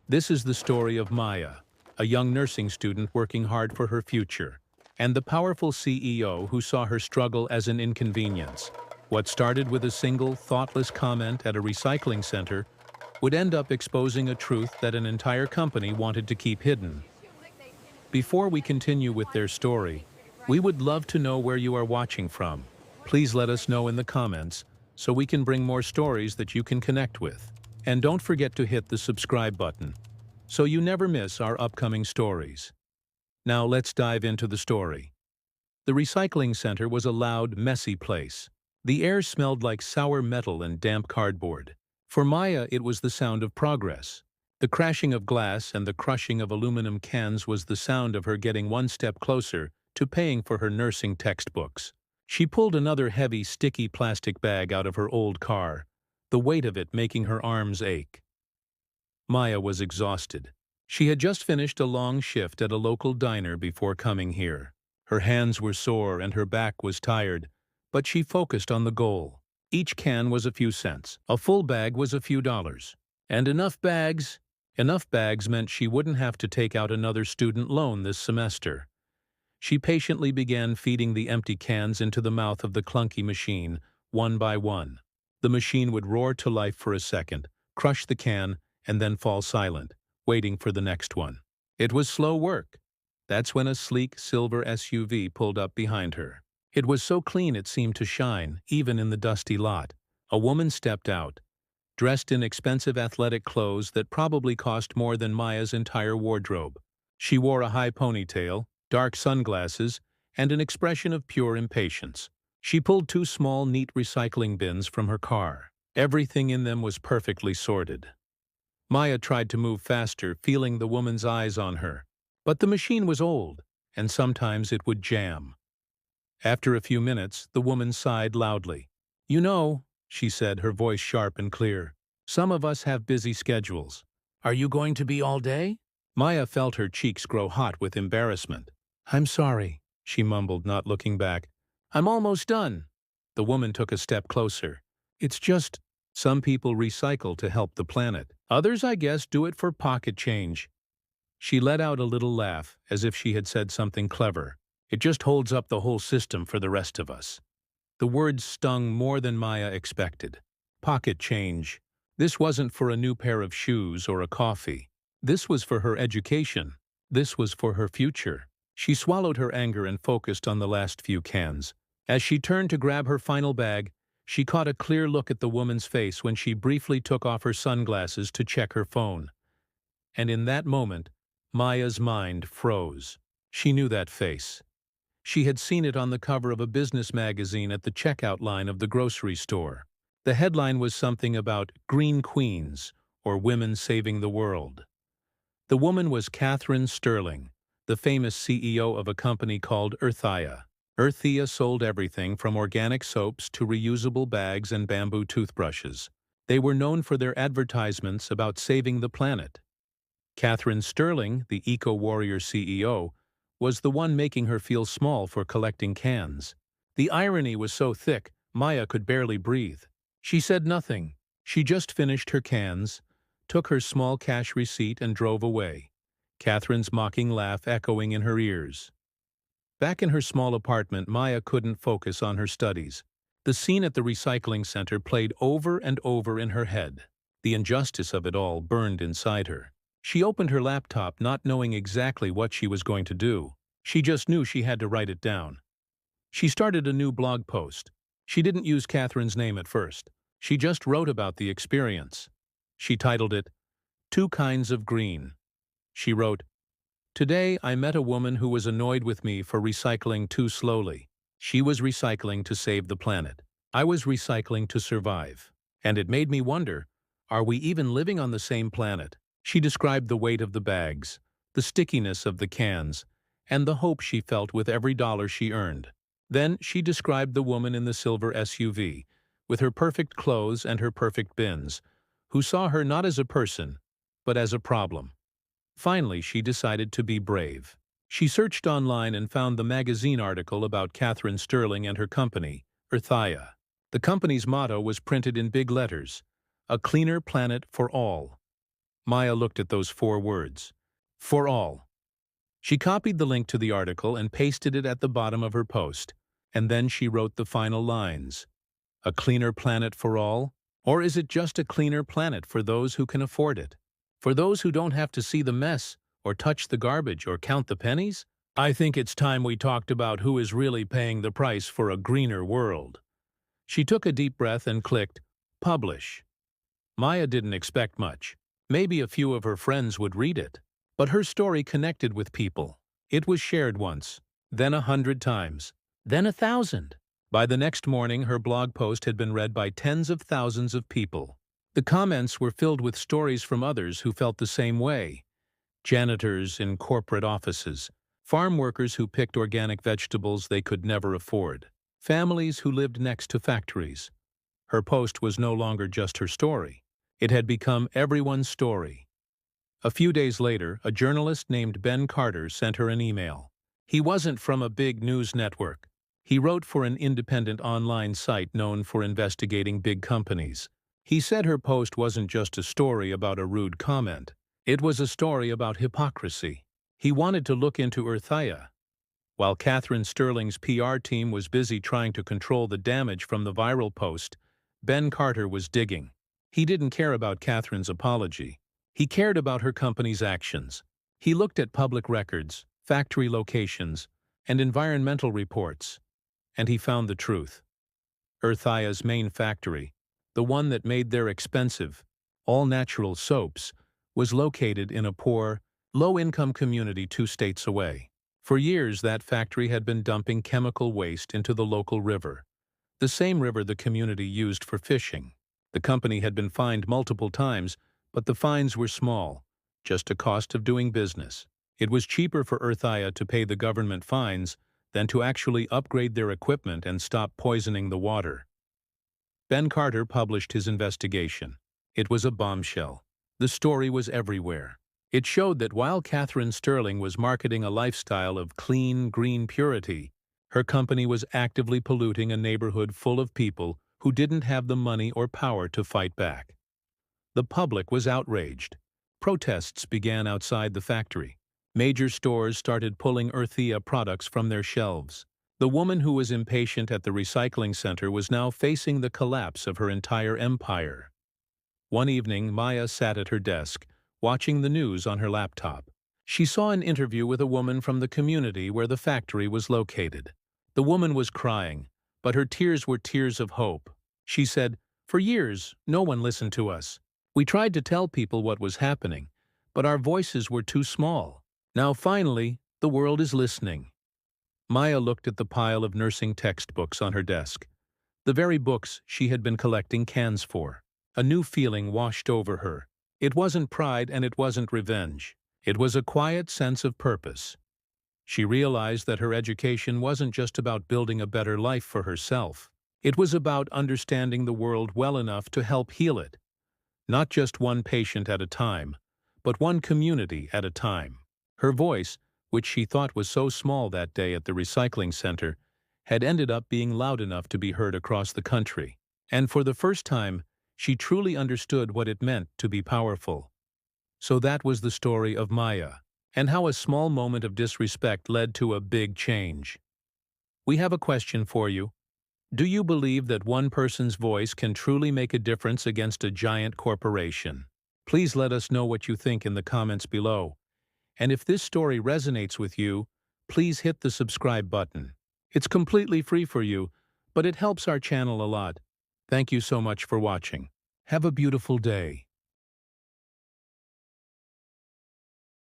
This is the story of Maya, a young nursing student working hard for her future, and the powerful CEO who saw her struggle as an inconvenience. What started with a single, thoughtless comment at a recycling center would end up exposing a truth that an entire company wanted to keep hidden. Before we continue with their story, we would love to know where you are watching from. Please let us know in the comments so we can bring more stories that you can connect with. And don't forget to hit the subscribe button so you never miss our upcoming stories. Now let's dive into the story. The recycling center was a loud, messy place. The air smelled like sour metal and damp cardboard. For Maya, it was the sound of progress. The crashing of glass and the crushing of aluminum cans was the sound of her getting one step closer to paying for her nursing textbooks. She pulled another heavy, sticky plastic bag out of her old car, the weight of it making her arms ache. Maya was exhausted. She had just finished a long shift at a local diner before coming here. Her hands were sore and her back was tired, but she focused on the goal. Each can was a few cents. A full bag was a few dollars. And enough bags meant she wouldn't have to take out another student loan this semester. She patiently began feeding the empty cans into the mouth of the clunky machine, one by one. The machine would roar to life for a second, crush the can, and then fall silent, waiting for the next one. It was slow work. That's when a sleek silver SUV pulled up behind her. It was so clean it seemed to shine, even in the dusty lot. A woman stepped out, dressed in expensive athletic clothes that probably cost more than Maya's entire wardrobe. She wore a high ponytail, dark sunglasses, and an expression of pure impatience. She pulled two small, neat recycling bins from her car. Everything in them was perfectly sorted. Maya tried to move faster, feeling the woman's eyes on her. But the machine was old, and sometimes it would jam. After a few minutes, the woman sighed loudly. "You know," she said, her voice sharp and clear, "some of us have busy schedules. Are you going to be all day?" Maya felt her cheeks grow hot with embarrassment. "I'm sorry," she mumbled, not looking back. "I'm almost done." The woman took a step closer. "It's just, some people recycle to help the planet. Others, I guess, do it for pocket change." She let out a little laugh, as if she had said something clever. "It just holds up the whole system for the rest of us." The words stung more than Maya expected. Pocket change. This wasn't for a new pair of shoes or a coffee. This was for her education. This was for her future. She swallowed her anger and focused on the last few cans. As she turned to grab her final bag, she caught a clear look at the woman's face when she briefly took off her sunglasses to check her phone. And in that moment, Maya's mind froze. She knew that face. She had seen it on the cover of a business magazine at the checkout line of the grocery store. The headline was something about Green Queens, or Women Saving the World. The woman was Catherine Sterling, the famous CEO of a company called Earthia. Earthia sold everything from organic soaps to reusable bags and bamboo toothbrushes. They were known for their advertisements about saving the planet. Catherine Sterling, the eco-warrior CEO, was the one making her feel small for collecting cans. The irony was so thick, Maya could barely breathe. She said nothing. She just finished her cans, took her small cash receipt and drove away, Catherine's mocking laugh echoing in her ears. Back in her small apartment, Maya couldn't focus on her studies. The scene at the recycling center played over and over in her head. The injustice of it all burned inside her. She opened her laptop not knowing exactly what she was going to do. She just knew she had to write it down. She started a new blog post. She didn't use Catherine's name at first. She just wrote about the experience. She titled it, "Two Kinds of Green." She wrote, "Today I met a woman who was annoyed with me for recycling too slowly. She was recycling to save the planet. I was recycling to survive. And it made me wonder, are we even living on the same planet?" She described the weight of the bags, the stickiness of the cans, and the hope she felt with every dollar she earned. Then she described the woman in the silver SUV, with her perfect clothes and her perfect bins, who saw her not as a person, but as a problem. Finally, she decided to be brave. She searched online and found the magazine article about Catherine Sterling and her company, Earthia. The company's motto was printed in big letters, "A cleaner planet for all." Maya looked at those 4 words. For all. She copied the link to the article and pasted it at the bottom of her post, and then she wrote the final lines. A cleaner planet for all? Or is it just a cleaner planet for those who can afford it? For those who don't have to see the mess, or touch the garbage, or count the pennies? I think it's time we talked about who is really paying the price for a greener world. She took a deep breath and clicked Publish. Maya didn't expect much. Maybe a few of her friends would read it. But her story connected with people. It was shared once, then 100 times, then 1,000. By the next morning, her blog post had been read by tens of thousands of people. The comments were filled with stories from others who felt the same way. Janitors in corporate offices, farm workers who picked organic vegetables they could never afford, families who lived next to factories. Her post was no longer just her story. It had become everyone's story. A few days later, a journalist named Ben Carter sent her an email. He wasn't from a big news network. He wrote for an independent online site known for investigating big companies. He said her post wasn't just a story about a rude comment. It was a story about hypocrisy. He wanted to look into Earthia. While Catherine Sterling's PR team was busy trying to control the damage from the viral post, Ben Carter was digging. He didn't care about Catherine's apology. He cared about her company's actions. He looked at public records, factory locations, and environmental reports, and he found the truth. Earthia's main factory, the one that made their expensive, all-natural soaps, was located in a poor, low-income community 2 states away. For years, that factory had been dumping chemical waste into the local river, the same river the community used for fishing. The company had been fined multiple times, but the fines were small, just a cost of doing business. It was cheaper for Earthia to pay the government fines than to actually upgrade their equipment and stop poisoning the water. Ben Carter published his investigation. It was a bombshell. The story was everywhere. It showed that while Catherine Sterling was marketing a lifestyle of clean, green purity, her company was actively polluting a neighborhood full of people who didn't have the money or power to fight back. The public was outraged. Protests began outside the factory. Major stores started pulling Earthia products from their shelves. The woman who was impatient at the recycling center was now facing the collapse of her entire empire. One evening, Maya sat at her desk, watching the news on her laptop. She saw an interview with a woman from the community where the factory was located. The woman was crying, but her tears were tears of hope. She said, "For years, no one listened to us. We tried to tell people what was happening, but our voices were too small. Now finally, the world is listening." Maya looked at the pile of nursing textbooks on her desk, the very books she had been collecting cans for. A new feeling washed over her. It wasn't pride and it wasn't revenge. It was a quiet sense of purpose. She realized that her education wasn't just about building a better life for herself. It was about understanding the world well enough to help heal it. Not just one patient at a time, but one community at a time. Her voice, which she thought was so small that day at the recycling center, had ended up being loud enough to be heard across the country. And for the first time, she truly understood what it meant to be powerful. So that was the story of Maya, and how a small moment of disrespect led to a big change. We have a question for you. Do you believe that one person's voice can truly make a difference against a giant corporation? Please let us know what you think in the comments below. And if this story resonates with you, please hit the subscribe button. It's completely free for you, but it helps our channel a lot. Thank you so much for watching. Have a beautiful day.